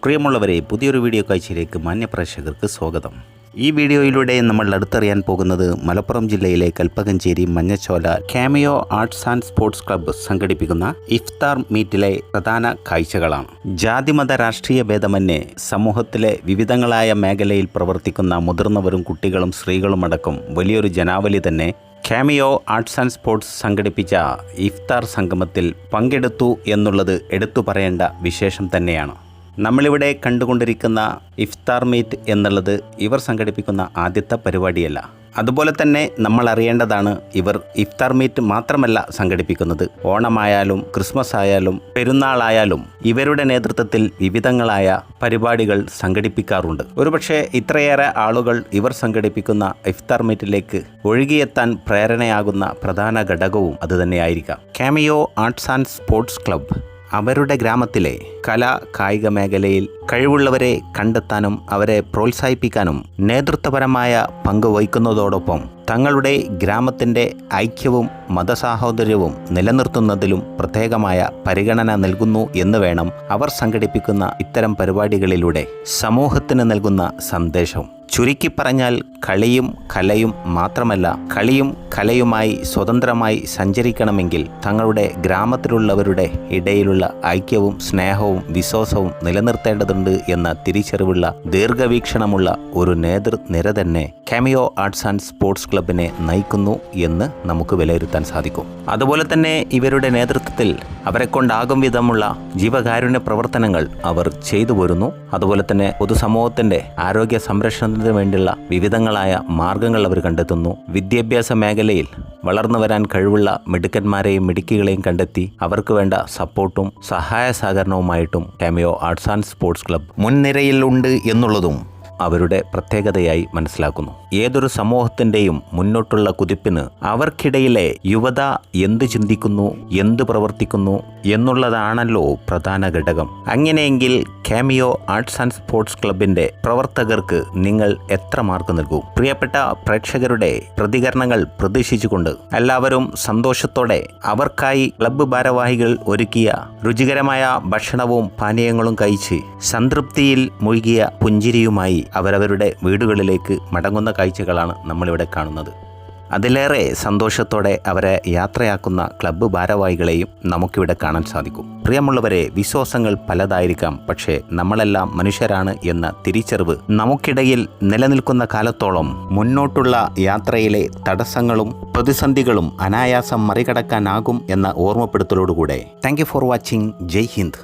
പ്രിയമുള്ളവരെ, പുതിയൊരു വീഡിയോ കാഴ്ചയിലേക്ക് മാന്യപ്രേക്ഷകർക്ക് സ്വാഗതം. ഈ വീഡിയോയിലൂടെ നമ്മൾ അടുത്തറിയാൻ പോകുന്നത് മലപ്പുറം ജില്ലയിലെ Kalpakanchery Manjachola cameo arts and sports club സംഘടിപ്പിക്കുന്ന ഇഫ്താർ മീറ്റിലെ പ്രധാന കാഴ്ചകളാണ്. ജാതിമത രാഷ്ട്രീയ ഭേദമന്യേ സമൂഹത്തിലെ വിവിധങ്ങളായ മേഖലയിൽ പ്രവർത്തിക്കുന്ന മുതിർന്നവരും കുട്ടികളും സ്ത്രീകളുമടക്കം വലിയൊരു ജനാവലി തന്നെ കാമിയോ ആർട്സ് ആൻഡ് സ്പോർട്സ് സംഘടിപ്പിച്ച ഇഫ്താർ സംഗമത്തിൽ പങ്കെടുത്തു എന്നുള്ളത് എടുത്തു പറയേണ്ട വിശേഷം തന്നെയാണ്. നമ്മളിവിടെ കണ്ടുകൊണ്ടിരിക്കുന്ന ഇഫ്താർ മീറ്റ് എന്നുള്ളത് ഇവർ സംഘടിപ്പിക്കുന്ന ആദ്യത്തെ പരിപാടിയല്ല. അതുപോലെ തന്നെ നമ്മൾ അറിയേണ്ടതാണ്, ഇവർ ഇഫ്താർ മീറ്റ് മാത്രമല്ല സംഘടിപ്പിക്കുന്നത്. ഓണമായാലും ക്രിസ്മസ് ആയാലും പെരുന്നാളായാലും ഇവരുടെ നേതൃത്വത്തിൽ വിവിധങ്ങളായ പരിപാടികൾ സംഘടിപ്പിക്കാറുണ്ട്. ഒരുപക്ഷെ ഇത്രയേറെ ആളുകൾ ഇവർ സംഘടിപ്പിക്കുന്ന ഇഫ്താർ മീറ്റിലേക്ക് ഒഴുകിയെത്താൻ പ്രേരണയാകുന്ന പ്രധാന ഘടകവും അതുതന്നെയായിരിക്കാം. Cameo arts and sports club അവരുടെ ഗ്രാമത്തിലെ കലാ കായിക മേഖലയിൽ കഴിവുള്ളവരെ കണ്ടെത്താനും അവരെ പ്രോത്സാഹിപ്പിക്കാനും നേതൃത്വപരമായ പങ്ക് വഹിക്കുന്നതോടൊപ്പം തങ്ങളുടെ ഗ്രാമത്തിൻ്റെ ഐക്യവും മതസാഹോദര്യവും നിലനിർത്തുന്നതിലും പ്രത്യേകമായ പരിഗണന നൽകുന്നു എന്ന് വേണം അവർ സംഘടിപ്പിക്കുന്ന ഇത്തരം പരിപാടികളിലൂടെ സമൂഹത്തിന് നൽകുന്ന സന്ദേശം. ചുരുക്കി പറഞ്ഞാൽ കളിയും കലയും മാത്രമല്ല, കളിയും കലയുമായി സ്വതന്ത്രമായി സഞ്ചരിക്കണമെങ്കിൽ തങ്ങളുടെ ഗ്രാമത്തിലുള്ളവരുടെ ഇടയിലുള്ള ഐക്യവും സ്നേഹവും വിശ്വാസവും നിലനിർത്തേണ്ടതുണ്ട് എന്ന തിരിച്ചറിവുള്ള ദീർഘവീക്ഷണമുള്ള ഒരു നേതൃനിര തന്നെ കാമിയോ ആർട്സ് ആൻഡ് സ്പോർട്സ് ക്ലബിനെ നയിക്കുന്നു എന്ന് നമുക്ക് വിലയിരുത്താൻ സാധിക്കും. അതുപോലെ തന്നെ ഇവരുടെ നേതൃത്വത്തിൽ അവരെ കൊണ്ടാകും വിധമുള്ള ജീവകാരുണ്യ പ്രവർത്തനങ്ങൾ അവർ ചെയ്തു പോരുന്നു. അതുപോലെ തന്നെ പൊതുസമൂഹത്തിൻ്റെ ആരോഗ്യ സംരക്ഷണത്തിന് വേണ്ടിയുള്ള വിവിധങ്ങളായ മാർഗങ്ങൾ അവർ കണ്ടെത്തുന്നു. വിദ്യാഭ്യാസ മേഖലയിൽ വളർന്നു വരാൻ കഴിവുള്ള മിടുക്കന്മാരെയും മിടുക്കികളെയും കണ്ടെത്തി അവർക്ക് വേണ്ട സപ്പോർട്ടും സഹായ സഹകരണവുമായിട്ടും cameo arts and sports club മുൻനിരയിൽ ഉണ്ട് എന്നുള്ളതും അവരുടെ പ്രത്യേകതയായി മനസ്സിലാക്കുന്നു. ഏതൊരു സമൂഹത്തിൻ്റെയും മുന്നോട്ടുള്ള കുതിപ്പിന് അവർക്കിടയിലെ യുവത എന്ത് ചിന്തിക്കുന്നു, എന്ത് പ്രവർത്തിക്കുന്നു എന്നുള്ളതാണല്ലോ പ്രധാന ഘടകം. അങ്ങനെയെങ്കിൽ കാമിയോ ആർട്സ് ആൻഡ് സ്പോർട്സ് ക്ലബിൻ്റെ പ്രവർത്തകർക്ക് നിങ്ങൾ എത്ര മാർക്ക് നൽകും? പ്രിയപ്പെട്ട പ്രേക്ഷകരുടെ പ്രതികരണങ്ങൾ പ്രതീക്ഷിച്ചുകൊണ്ട് എല്ലാവരും സന്തോഷത്തോടെ അവർക്കായി ക്ലബ്ബ് ഭാരവാഹികൾ ഒരുക്കിയ രുചികരമായ ഭക്ഷണവും പാനീയങ്ങളും കഴിച്ച് സംതൃപ്തിയിൽ മുഴുകിയ പുഞ്ചിരിയുമായി അവരവരുടെ വീടുകളിലേക്ക് മടങ്ങുന്ന കാഴ്ചകളാണ് നമ്മളിവിടെ കാണുന്നത്. അതിലേറെ സന്തോഷത്തോടെ അവരെ യാത്രയാക്കുന്ന ക്ലബ്ബ് ഭാരവാഹികളെയും നമുക്കിവിടെ കാണാൻ സാധിക്കും. പ്രിയമുള്ളവരെ, വിശ്വാസങ്ങൾ പലതായിരിക്കാം, പക്ഷേ നമ്മളെല്ലാം മനുഷ്യരാണ് എന്ന തിരിച്ചറിവ് നമുക്കിടയിൽ നിലനിൽക്കുന്ന കാലത്തോളം മുന്നോട്ടുള്ള യാത്രയിലെ തടസ്സങ്ങളും പ്രതിസന്ധികളും അനായാസം മറികടക്കാനാകും എന്ന ഓർമ്മപ്പെടുത്തലോടുകൂടെ thank you for watching. Jai Hind.